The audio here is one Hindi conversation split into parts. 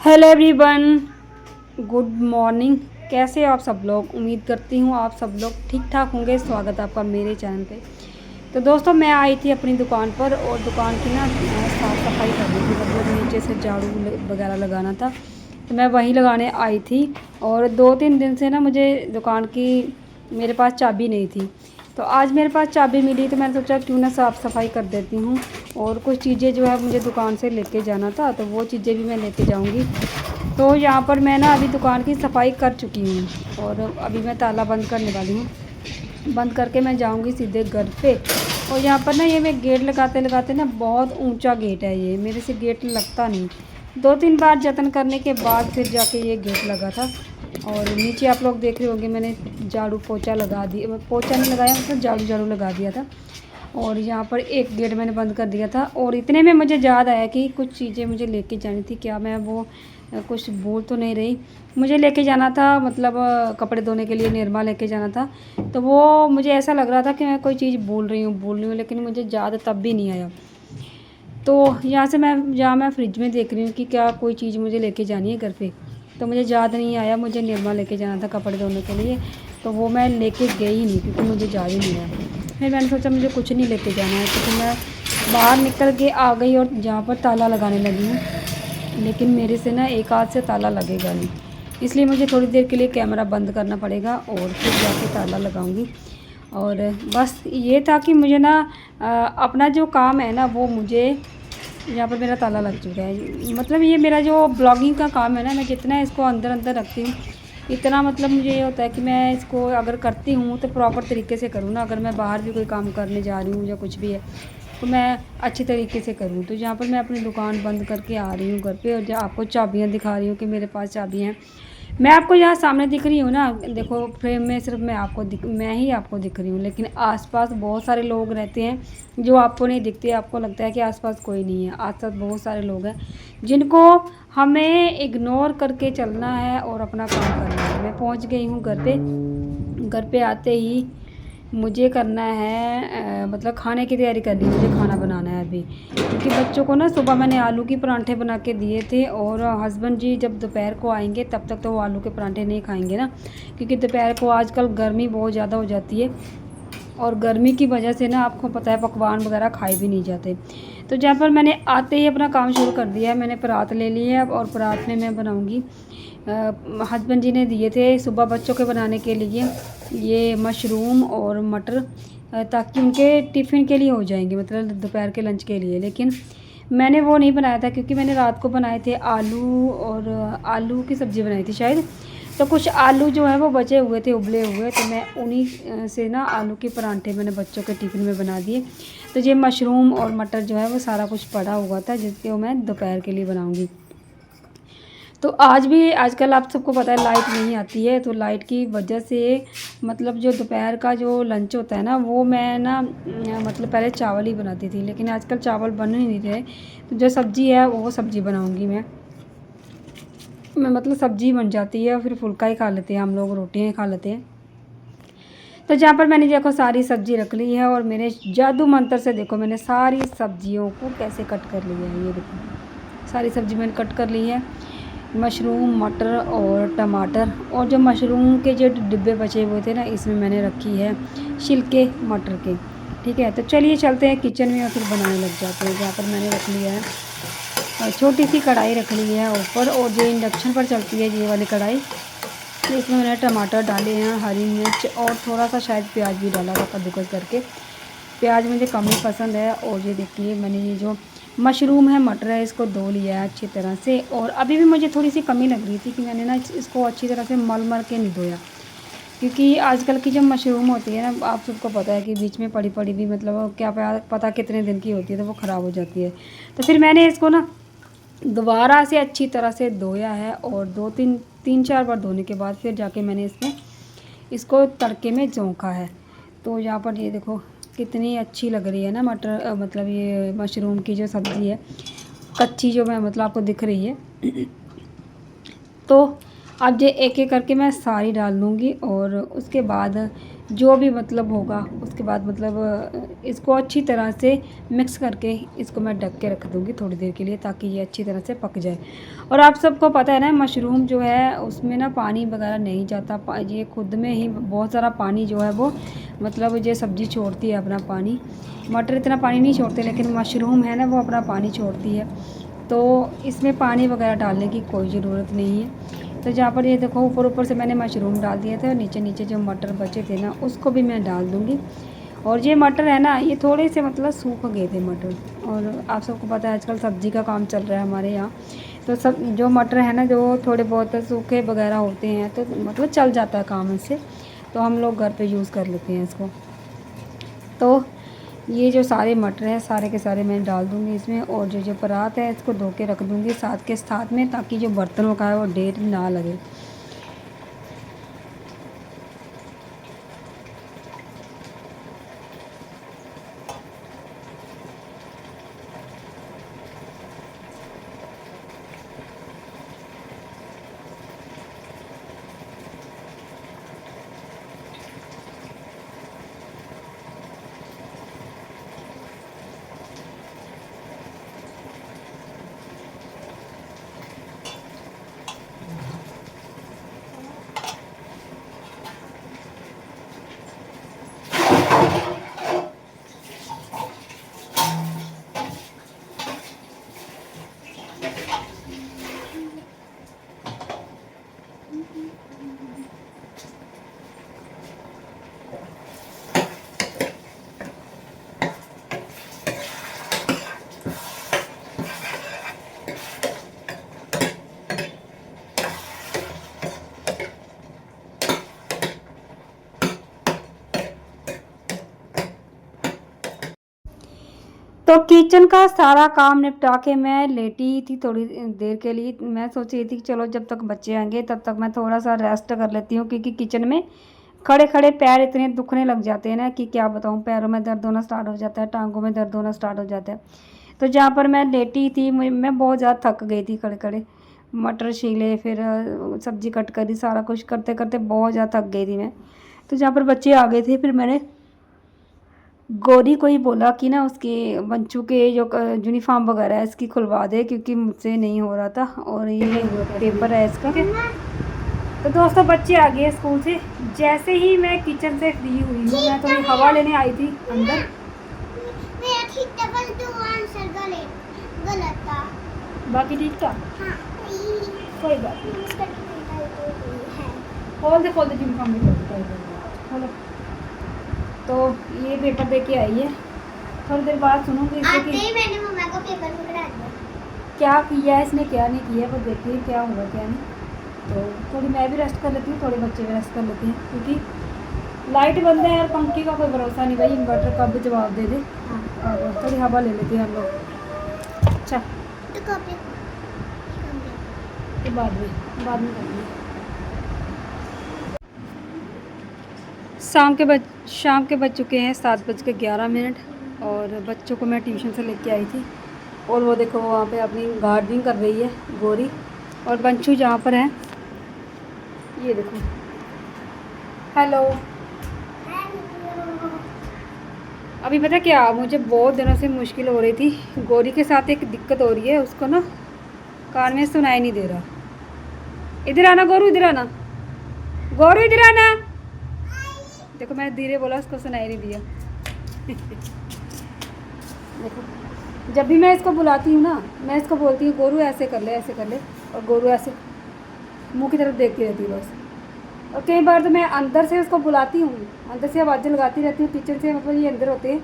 Hello everyone, good morning. कैसे हो आप सब लोग? उम्मीद करती हूँ आप सब लोग ठीक ठाक होंगे। स्वागत है आपका मेरे चैनल पे। तो दोस्तों, मैं आई थी अपनी दुकान पर और दुकान की ना साफ़ सफाई करनी थी, मतलब नीचे से झाड़ू वगैरह लगाना था। तो मैं वहीं लगाने आई थी और 2-3 दिन से ना मुझे दुकान की मेरे पास चाबी नहीं थी। तो आज मेरे पास चाबी मिली तो मैंने सोचा क्यों ना साफ़ सफाई कर देती हूँ। और कुछ चीज़ें जो है मुझे दुकान से लेके जाना था, तो वो चीज़ें भी मैं लेके जाऊँगी। तो यहाँ पर मैं ना अभी दुकान की सफाई कर चुकी हूँ और अभी मैं ताला बंद करने वाली हूँ। बंद करके मैं जाऊँगी सीधे घर पे। और यहाँ पर ना ये मैं गेट लगाते लगाते ना, बहुत ऊंचा गेट है, ये मेरे से गेट लगता नहीं। 2-3 बार जतन करने के बाद फिर जाके ये गेट लगा था। और नीचे आप लोग देख रहे होंगे, मैंने झाड़ू पोछा लगा दिया, पोछा नहीं लगाया, मतलब झाड़ू झाड़ू लगा दिया था। और यहाँ पर एक गेट मैंने बंद कर दिया था। और इतने में मुझे याद आया कि कुछ चीज़ें मुझे लेके जानी थी। क्या मैं वो कुछ भूल तो नहीं रही? मुझे लेके जाना था, मतलब कपड़े धोने के लिए निरमा लेके जाना था। तो वो मुझे ऐसा लग रहा था कि मैं कोई चीज़ भूल रही हूँ, लेकिन मुझे याद तब भी नहीं आया। तो यहाँ मैं फ्रिज में देख रही हूँ कि क्या कोई चीज़ मुझे लेके जानी है घर पे। तो मुझे याद नहीं आया, मुझे निरमा लेके जाना था कपड़े धोने के लिए। तो वो मैं लेके गई नहीं, क्योंकि मुझे याद ही नहीं आया। फिर मैंने सोचा मुझे कुछ नहीं लेके जाना है, क्योंकि मैं बाहर निकल के आ गई और जहाँ पर ताला लगाने लगी हूँ, लेकिन मेरे से ना एक हाथ से ताला लगेगा नहीं। इसलिए मुझे थोड़ी देर के लिए कैमरा बंद करना पड़ेगा और फिर जाके ताला लगाऊंगी। और बस ये था कि मुझे ना अपना जो काम है ना, वो मुझे यहाँ पर मेरा ताला लग चुका है। मतलब ये मेरा जो ब्लॉगिंग का काम है ना, मैं जितना इसको अंदर अंदर रखती हूँ, इतना मतलब मुझे ये होता है कि मैं इसको अगर करती हूँ तो प्रॉपर तरीके से करूँ ना। अगर मैं बाहर भी कोई काम करने जा रही हूँ या कुछ भी है, तो मैं अच्छी तरीके से करूँ। तो यहाँ पर मैं अपनी दुकान बंद करके आ रही हूँ घर पे, और जहाँ आपको चाबियाँ दिखा रही हूँ कि मेरे पास चाबियाँ हैं। मैं आपको यहाँ सामने दिख रही हूँ ना, देखो फ्रेम में सिर्फ मैं ही आपको दिख रही हूँ, लेकिन आसपास बहुत सारे लोग रहते हैं जो आपको नहीं दिखते। आपको लगता है कि आसपास कोई नहीं है, आसपास बहुत सारे लोग हैं जिनको हमें इग्नोर करके चलना है और अपना काम करना है। मैं पहुँच गई हूँ घर पे। घर पे आते ही मुझे करना है मतलब खाने की तैयारी करनी है, मुझे खाना बनाना है अभी। क्योंकि बच्चों को ना सुबह मैंने आलू के परांठे बना के दिए थे, और हस्बैंड जी जब दोपहर को आएंगे तब तक तो वो आलू के परांठे नहीं खाएंगे ना, क्योंकि दोपहर को आजकल गर्मी बहुत ज़्यादा हो जाती है। और गर्मी की वजह से ना, आपको पता है, पकवान वगैरह खाए भी नहीं जाते। तो जहाँ पर मैंने आते ही अपना काम शुरू कर दिया है। मैंने परात ले ली है और परात में मैं बनाऊँगी, हस्बैंड जी ने दिए थे सुबह बच्चों के बनाने के लिए ये मशरूम और मटर, ताकि उनके टिफ़िन के लिए हो जाएंगे, मतलब दोपहर के लंच के लिए। लेकिन मैंने वो नहीं बनाया था, क्योंकि मैंने रात को बनाए थे आलू, और आलू की सब्ज़ी बनाई थी शायद। तो कुछ आलू जो है वो बचे हुए थे, उबले हुए, तो मैं उन्हीं से ना आलू के परांठे मैंने बच्चों के टिफ़िन में बना दिए। तो ये मशरूम और मटर जो है वो सारा कुछ पड़ा हुआ था, जिसको मैं दोपहर के लिए बनाऊँगी। तो आज भी, आजकल आप सबको पता है लाइट नहीं आती है, तो लाइट की वजह से मतलब जो दोपहर का जो लंच होता है ना, वो मैं ना मतलब पहले चावल ही बनाती थी, लेकिन आजकल चावल बन ही नहीं रहे। तो जो सब्ज़ी है वो सब्ज़ी बनाऊंगी मैं मतलब सब्ज़ी बन जाती है, फिर फुल्का ही खा लेते हैं हम लोग, रोटियाँ ही खा लेते हैं। तो जहाँ पर मैंने देखो सारी सब्ज़ी रख ली है, और मेरे जादू मंत्र से देखो मैंने सारी सब्जियों को कैसे कट कर लिया है। ये देखो सारी सब्ज़ी मैंने कट कर ली है, मशरूम, मटर और टमाटर। और जो मशरूम के जो डिब्बे बचे हुए थे ना, इसमें मैंने रखी है छिलके मटर के। ठीक है, तो चलिए चलते हैं किचन में और फिर बनाने लग जाते हैं। जहाँ पर मैंने रख लिया है और छोटी सी कढ़ाई रख ली है ऊपर, और जो इंडक्शन पर चलती है ये वाली कढ़ाई, तो इसमें मैंने टमाटर डाले हैं, हरी मिर्च और थोड़ा सा शायद प्याज भी डाला था कद्दूकस करके। प्याज मुझे कम ही पसंद है। और ये देखिए मैंने ये जो मशरूम है, मटर है, इसको धो लिया है अच्छी तरह से। और अभी भी मुझे थोड़ी सी कमी लग रही थी कि मैंने ना इसको अच्छी तरह से मल के नहीं धोया, क्योंकि आजकल की जो मशरूम होती है ना, आप सबको पता है कि बीच में पड़ी पड़ी भी, मतलब क्या पता कितने दिन की होती है, तो वो ख़राब हो जाती है। तो फिर मैंने इसको ना दोबारा से अच्छी तरह से धोया है, और 3-4 बार धोने के बाद फिर जाके मैंने इसको तड़के में झोंका है। तो यहाँ पर ये देखो कितनी अच्छी लग रही है ना मटर, मतलब ये मशरूम की जो सब्ज़ी है कच्ची, जो मैं मतलब आपको दिख रही है। तो अब ये एक एक करके मैं सारी डाल दूँगी, और उसके बाद जो भी मतलब होगा उसके बाद मतलब इसको अच्छी तरह से मिक्स करके इसको मैं ढक के रख दूँगी थोड़ी देर के लिए, ताकि ये अच्छी तरह से पक जाए। और आप सबको पता है ना, मशरूम जो है उसमें ना पानी वगैरह नहीं जाता, ये खुद में ही बहुत सारा पानी जो है वो मतलब ये सब्ज़ी छोड़ती है अपना पानी। मटर इतना पानी नहीं छोड़ते, लेकिन मशरूम है ना वो अपना पानी छोड़ती है, तो इसमें पानी वगैरह डालने की कोई ज़रूरत नहीं है। तो जहाँ पर ये देखो ऊपर ऊपर से मैंने मशरूम डाल दिए थे, और नीचे नीचे जो मटर बचे थे ना उसको भी मैं डाल दूँगी। और ये मटर है ना, ये थोड़े से मतलब सूख गए थे मटर, और आप सबको पता है आजकल सब्ज़ी का काम चल रहा है हमारे यहाँ, तो सब जो मटर है ना जो थोड़े बहुत सूखे वगैरह होते हैं तो मतलब चल जाता है काम इससे, तो हम लोग घर पे यूज़ कर लेते हैं इसको। तो ये जो सारे मटर हैं सारे के सारे मैं डाल दूँगी इसमें, और जो परात है इसको धो के रख दूँगी साथ के साथ में, ताकि जो बर्तनों का है वो ढेर ना लगे। तो किचन का सारा काम निपटा के मैं लेटी थी थोड़ी देर के लिए। मैं सोच रही थी कि चलो जब तक बच्चे आएंगे तब तक मैं थोड़ा सा रेस्ट कर लेती हूँ, क्योंकि किचन में खड़े खड़े पैर इतने दुखने लग जाते हैं ना कि क्या बताऊँ, पैरों में दर्द होना स्टार्ट हो जाता है, टांगों में दर्द होना स्टार्ट हो जाता है। तो जहाँ पर मैं लेटी थी मैं बहुत ज़्यादा थक गई थी, खड़े खड़े मटर छीले, फिर सब्ज़ी कट करी, सारा कुछ करते करते बहुत ज़्यादा थक गई थी मैं। तो जहाँ पर बच्चे आ गए थे, फिर मैंने गौरी को ही बोला कि ना उसके बच्चों के जो यूनिफॉर्म वगैरह है इसकी खुलवा दे, क्योंकि मुझसे नहीं हो रहा था, और ये पेपर है इसका। तो दोस्तों बच्चे आ गए स्कूल से, जैसे ही मैं किचन से फ्री हुई हूँ, मैं थोड़ी हवा लेने आई थी अंदर। बाकी ठीक था, कोई बात नहीं। खोल दे यूनिफॉर्म भी खोलो। तो ये पेपर दे के आई है, थोड़ी देर बाद सुनूंगी इससे कि मैंने मम्मा को पेपर पकड़ा दिया, क्या किया है इसने क्या नहीं किया, वो देखिए क्या होगा क्या नहीं। तो थोड़ी मैं भी रेस्ट कर लेती हूँ, थोड़े बच्चे भी रेस्ट कर लेते हैं, क्योंकि लाइट बंद है और पंखे का कोई भरोसा नहीं भाई, इन्वर्टर कब जवाब दे दे। और थोड़ी हवा ले लेते हैं हम लोग। अच्छा तो बाद में करेंगे। शाम के बज चुके हैं 7:11, और बच्चों को मैं ट्यूशन से लेके आई थी, और वो देखो वहाँ पे अपनी गार्डनिंग कर रही है गौरी, और बंचू जहाँ पर है ये देखो। हेलो। अभी पता क्या, मुझे बहुत दिनों से मुश्किल हो रही थी, गौरी के साथ एक दिक्कत हो रही है, उसको ना कान में सुनाई नहीं दे रहा। इधर आना गोरू, इधर आना गोरू, इधर आना। देखो मैंने धीरे बोला, उसको सुनाई नहीं दिया। देखो जब भी मैं इसको बुलाती हूँ ना, मैं इसको बोलती हूँ गोरू ऐसे कर ले ऐसे कर ले, और गोरू ऐसे मुंह की तरफ देखती रहती है बस। और कई बार तो मैं अंदर से उसको बुलाती हूँ, अंदर से आवाज़ें लगाती रहती हूँ, किचन से मतलब ये अंदर होते हैं,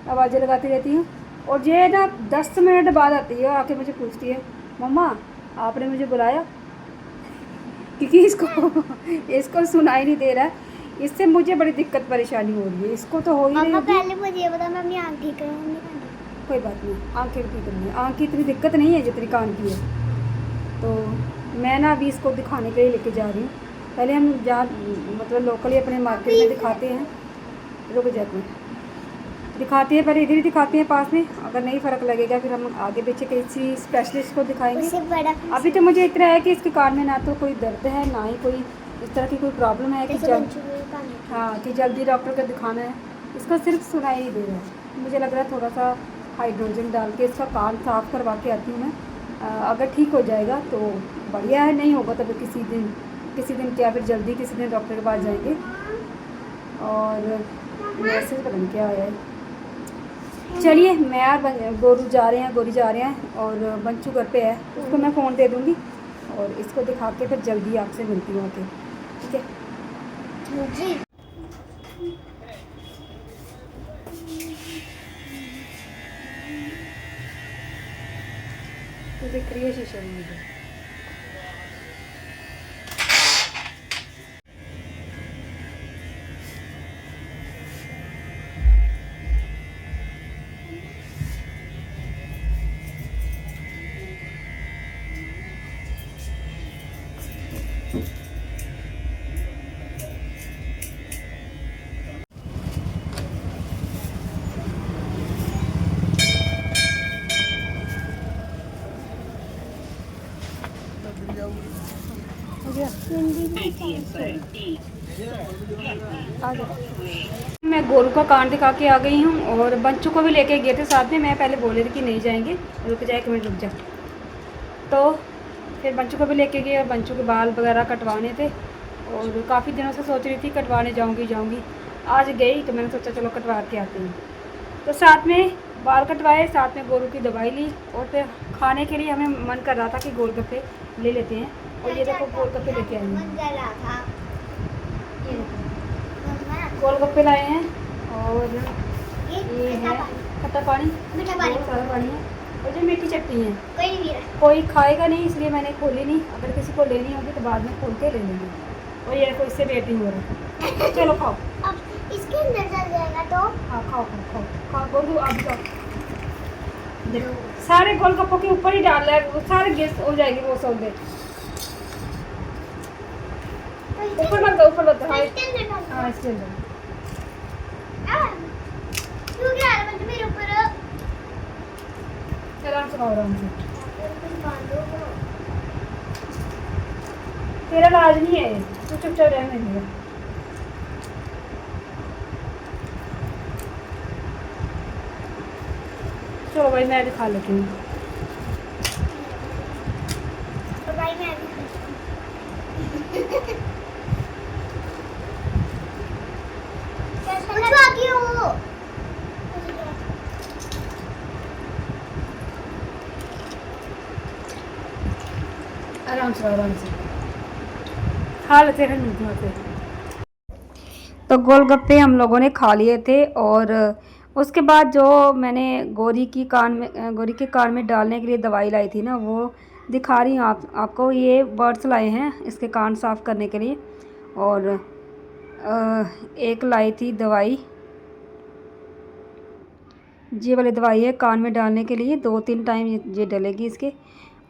आवाज़ें लगाती रहती हूँ, और ये ना 10 मिनट बाद आती है और आके मुझे पूछती है मम्मा आपने मुझे बुलाया, क्योंकि इसको सुनाई नहीं दे रहा है। इससे मुझे बड़ी दिक्कत परेशानी हो रही है, इसको तो हो ही नहीं। पहले मुझे ये बता, मैं अपनी आँख ठीक करूँगी। कोई बात नहीं, आँखें ठीक करनी है, आँख की इतनी दिक्कत नहीं है जितनी कान की है। तो मैं ना अभी इसको दिखाने के लिए लेके जा रही हूँ। पहले हम जहाँ मतलब लोकली अपने मार्केट में दिखाते हैं, रुक जाते हैं, दिखाते हैं पहले इधर ही दिखाते हैं पास में, अगर नहीं फ़र्क लगेगा फिर हम आगे पीछे किसी स्पेशलिस्ट को दिखाएंगे। अभी तो मुझे इतना है कि इसके कान में ना तो कोई दर्द है, ना ही कोई इस तरह की कोई प्रॉब्लम है कि जब हाँ कि जल्दी डॉक्टर को दिखाना है। इसको सिर्फ सुनाई नहीं दे रहा है। मुझे लग रहा है थोड़ा सा हाइड्रोजन डाल के इसका कान साफ़ करवा के आती हूँ मैं। अगर ठीक हो जाएगा तो बढ़िया है, नहीं होगा तो फिर किसी दिन क्या फिर जल्दी किसी दिन डॉक्टर के पास जाएंगे। और मैसेज पता नहीं क्या आया है। चलिए मैं और गोरू जा रहे हैं, गोरी जा रहे हैं और बंचू घर पे है, उसको मैं फ़ोन दे दूँगी और इसको दिखा के फिर जल्दी आपसे मिलती हूँ आके, ठीक है जी। तो दिख रही है शीशे में मुझे। मैं गोरू का कान दिखा के आ गई हूँ और बच्चों को भी लेके गए थे साथ में। मैं पहले बोले थे कि नहीं जाएंगे, रुक जा 1 मिनट रुक जा। तो फिर बच्चों को भी लेके गए और बच्चों के बाल वगैरह कटवाने थे और काफ़ी दिनों से सोच रही थी कटवाने जाऊँगी। आज गई तो मैंने सोचा चलो कटवा के आती हूँ। तो साथ में बाल कटवाए, साथ में गोरू की दवाई ली और फिर खाने के लिए हमें मन कर रहा था कि गोलगप्पे ले लेते हैं। और ये देखो गोलगप्पे लेके आई हैं, गोलगप्पे लाए हैं और ये है खट्टा पानी, बहुत सारा पानी है और ये मीठी चटनी है। कोई खाएगा नहीं इसलिए मैंने खोली नहीं, अगर किसी को लेनी होगी तो बाद में खोल के ले लेंगे। और ये देखो इससे वेटिंग हो रही है। चलो खाओ, अब इसके अंदर चल जाएगा तो हाँ खाओ गोलू आप जाओ। देखो सारे गोलगप्पों के ऊपर ही डाल रहा है, सारे गैस हो जाएगी वो सौदे। ऊपर मत दो हाँ इसके अंदर। आराम से खाओ, आराम से। तेरा इलाज नहीं है, तू चुपचाप रहने दे। चलो भाई मैं भी खा लेती हूँ। आराम से खा लेते हैं मीठे से। तो गोलगप्पे हम लोगों ने खा लिए थे और उसके बाद जो मैंने गोरी के कान में डालने के लिए दवाई लाई थी ना, वो दिखा रही हूँ आपको। ये बर्ड्स लाए हैं इसके कान साफ़ करने के लिए और एक लाई थी दवाई, ये वाली दवाई है कान में डालने के लिए, 2-3 टाइम ये डलेगी इसके।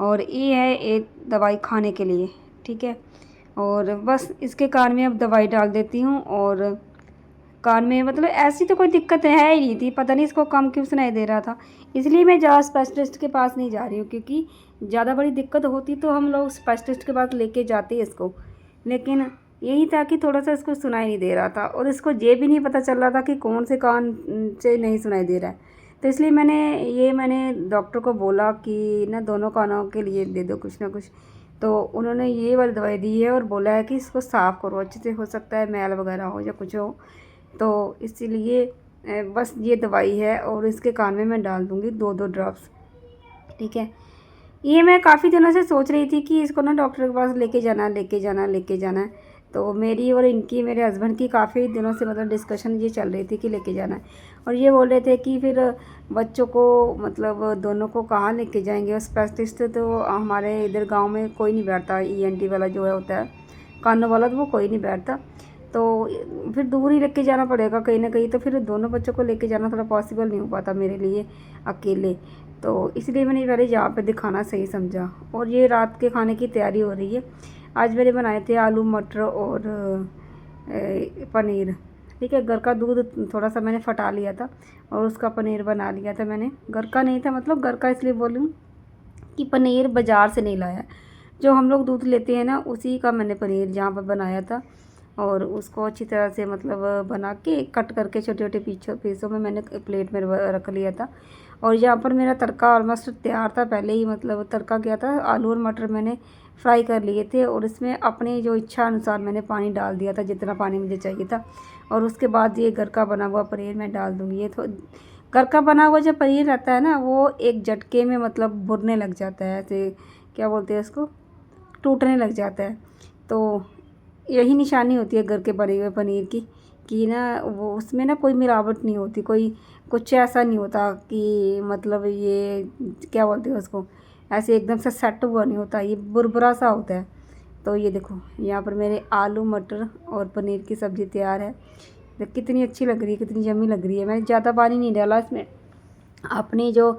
और ये है एक दवाई खाने के लिए, ठीक है। और बस इसके कान में अब दवाई डाल देती हूँ और कान में मतलब ऐसी तो कोई दिक्कत है ही नहीं थी, पता नहीं इसको कम क्यों सुनाई दे रहा था। इसलिए मैं ज़्यादा स्पेशलिस्ट के पास नहीं जा रही हूँ, क्योंकि ज़्यादा बड़ी दिक्कत होती तो हम लोग स्पेशलिस्ट के पास लेके जाते इसको। लेकिन यही था कि थोड़ा सा इसको सुनाई नहीं दे रहा था और इसको ये भी नहीं पता चल रहा था कि कौन से कान से नहीं सुनाई दे रहा है। तो इसलिए मैंने डॉक्टर को बोला कि ना दोनों कानों के लिए दे दो कुछ ना कुछ। तो उन्होंने ये वाली दवाई दी है और बोला है कि इसको साफ़ करो अच्छे से, हो सकता है मैल वगैरह हो या कुछ हो। तो इसीलिए बस ये दवाई है और इसके कान में मैं डाल दूँगी 2-2 ड्रॉप्स, ठीक है। ये मैं काफ़ी दिनों से सोच रही थी कि इसको ना डॉक्टर के पास लेके जाना है। तो मेरी और मेरे हस्बैंड की काफ़ी दिनों से मतलब डिस्कशन ये चल रही थी कि लेके जाना है। और ये बोल रहे थे कि फिर बच्चों को मतलब दोनों को कहाँ लेके जाएंगे, और स्पेशलिस्ट तो हमारे इधर गांव में कोई नहीं बैठता, ENT वाला जो है होता है कानों वाला, तो वो कोई नहीं बैठता। तो फिर दूर ही लेके जाना पड़ेगा कहीं ना कहीं। तो फिर दोनों बच्चों को लेके जाना थोड़ा पॉसिबल नहीं हो पाता मेरे लिए अकेले। तो इसलिए मैंने पहले यहाँ पे दिखाना सही समझा। और ये रात के खाने की तैयारी हो रही है। आज मैंने बनाए थे आलू मटर और पनीर, ठीक है। घर का दूध थोड़ा सा मैंने फटा लिया था और उसका पनीर बना लिया था मैंने। घर का नहीं था, मतलब घर का इसलिए बोलूँ कि पनीर बाज़ार से नहीं लाया, जो हम लोग दूध लेते हैं ना उसी का मैंने पनीर यहाँ पर बनाया था। और उसको अच्छी तरह से मतलब बना के कट करके छोटे छोटे पीसों में मैंने प्लेट में रख लिया था। और यहाँ पर मेरा तड़का ऑलमोस्ट तैयार था, पहले ही मतलब तड़का किया था। आलू और मटर मैंने फ्राई कर लिए थे और इसमें अपनी जो इच्छा अनुसार मैंने पानी डाल दिया था, जितना पानी मुझे चाहिए था। और उसके बाद ये घर का बना हुआ पनीर मैं डाल दूँगी। ये तो घर का बना हुआ जो पनीर रहता है ना, वो एक झटके में मतलब बुरने लग जाता है, ऐसे क्या बोलते हैं उसको, टूटने लग जाता है। तो यही निशानी होती है घर के बने हुए पनीर की, कि ना वो उसमें ना कोई मिलावट नहीं होती, कोई कुछ ऐसा नहीं होता कि मतलब ये क्या बोलते हैं उसको, ऐसे एकदम से सेट हुआ नहीं होता, ये बुरबुरा सा होता है। तो ये देखो यहाँ पर मेरे आलू मटर और पनीर की सब्ज़ी तैयार है। कितनी अच्छी लग रही है, कितनी यम्मी लग रही है। मैंने ज़्यादा पानी नहीं डाला इसमें, अपनी जो